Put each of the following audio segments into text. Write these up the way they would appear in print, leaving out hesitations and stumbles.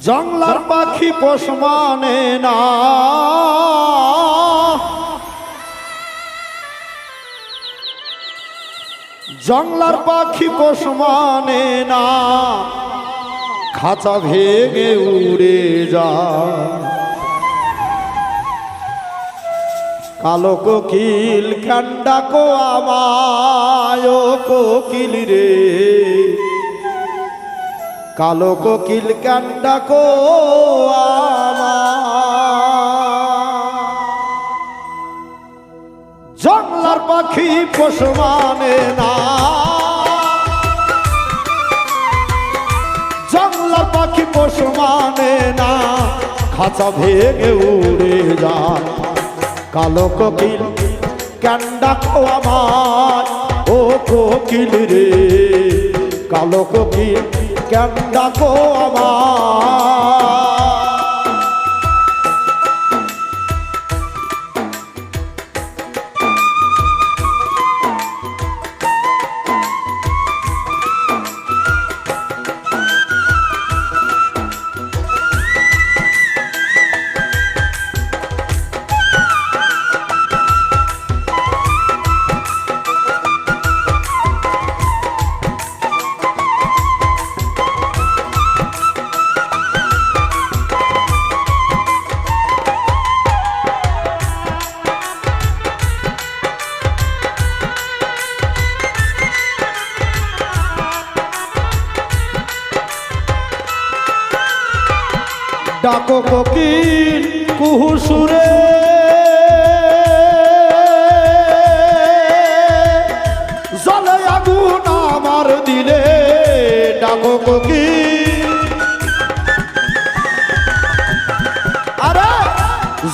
জংলার পাখি পোষ মানে না, জংলার পাখি পোষ মানে না, খাঁচা ভেঙে উড়ে যায়। কালো কোকিল কেন ডাকো আমায় ও কোকিল রে, কালো কোকিল কেন ডাকো আমায়। জংলার পাখি পোষ মানে না, জংলার পাখি পোষ মানে না, খাঁচা ভেঙে উড়ে যায়। কালো কোকিল কেন ডাকো আমায় ও কোকিল রে, কালো কোকিল কেন ডাকো আমায়। ডাকো কোকিল কুহু সুরে, জলে আগুন আমার দিলে। ডাকো কোকিল, আরে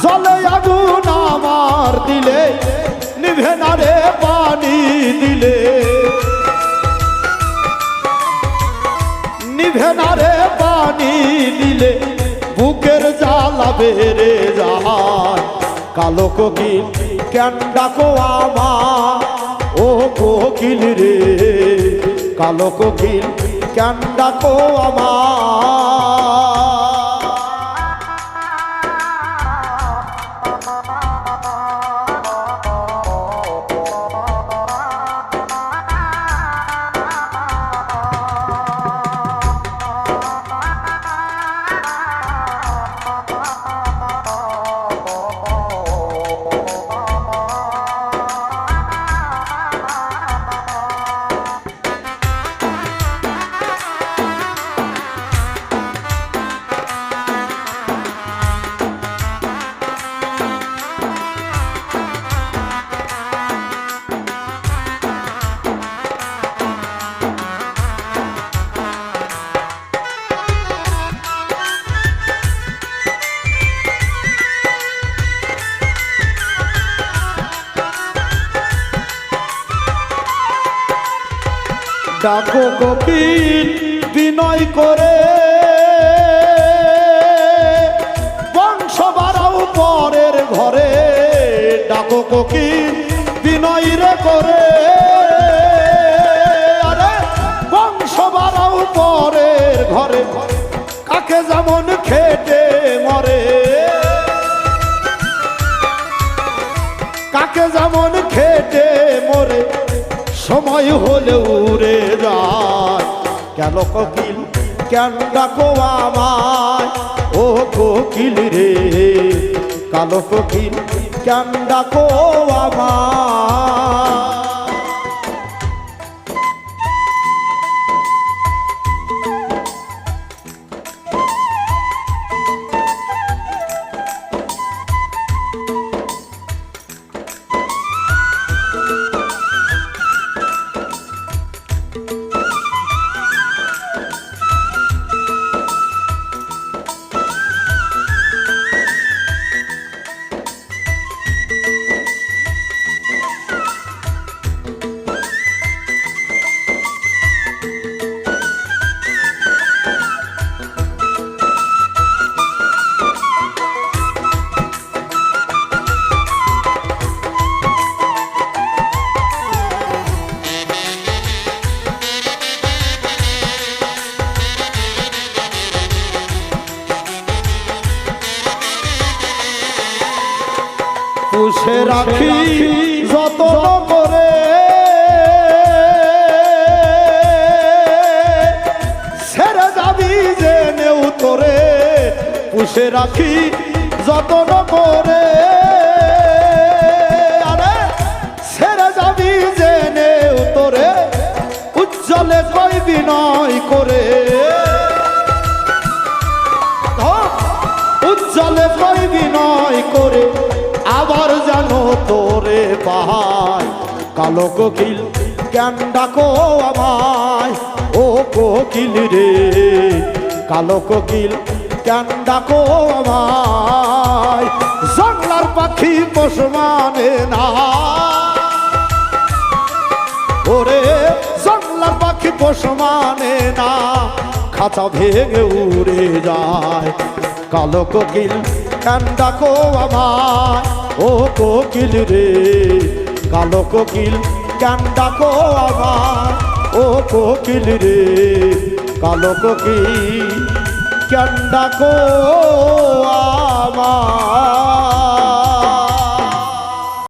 জলে আগুন আমার দিলে, নিভে না রে পানি দিলে, নিভে না রে পানি দিলে, বুকের জ্বালা বেড়ে যায়। কালো কোকিল কেন ডাকো আমায় ও কোকিল রে, কালো কোকিল কেন ডাকো আমায়। ডাকো কোকিল বিনয় করে, বংশ বাড়াও পরের ঘরে। ডাকো কোকিল বিনয় রে করে, আরে বংশ বাড়াও পরের ঘরে। কাকে যেমন খেটে মরে, কাকে যেমন খেটে মরে, সময় হলে উড়ে যায়। কেন কোকিল কেন ডাকো আমায় ও কোকিল রে, কালো কোকিল কেন ডাকো আমায়। পুষে রাখি যতন করে, ছেড়ে যাবি জেনেও তোরে পুষে রাখি যতন করে, আরে ছেড়ে যাবি জেনেও তোরে উজ্জ্বলে কই বিনয় করে, উজ্জ্বলে কই বিনয় করে আবার জানো তোরে পাহাই। কালো কোকিল কেন ডাকো আমায়, ও কোকিল রে কালো কোকিল কেন ডাকো আমায়। জংলার পাখি পোষ মানে না, ওরে জংলার পাখি পোষ মানে না, খাঁচা ভেঙে উড়ে যায়। কালো কোকিল কেন ডাকো আমায়, ও কোকিল রে কালো কোকিল কেন ডাকো আমায়, ও কোকিল রে কালো কোকিল কেন ডাকো আমায়।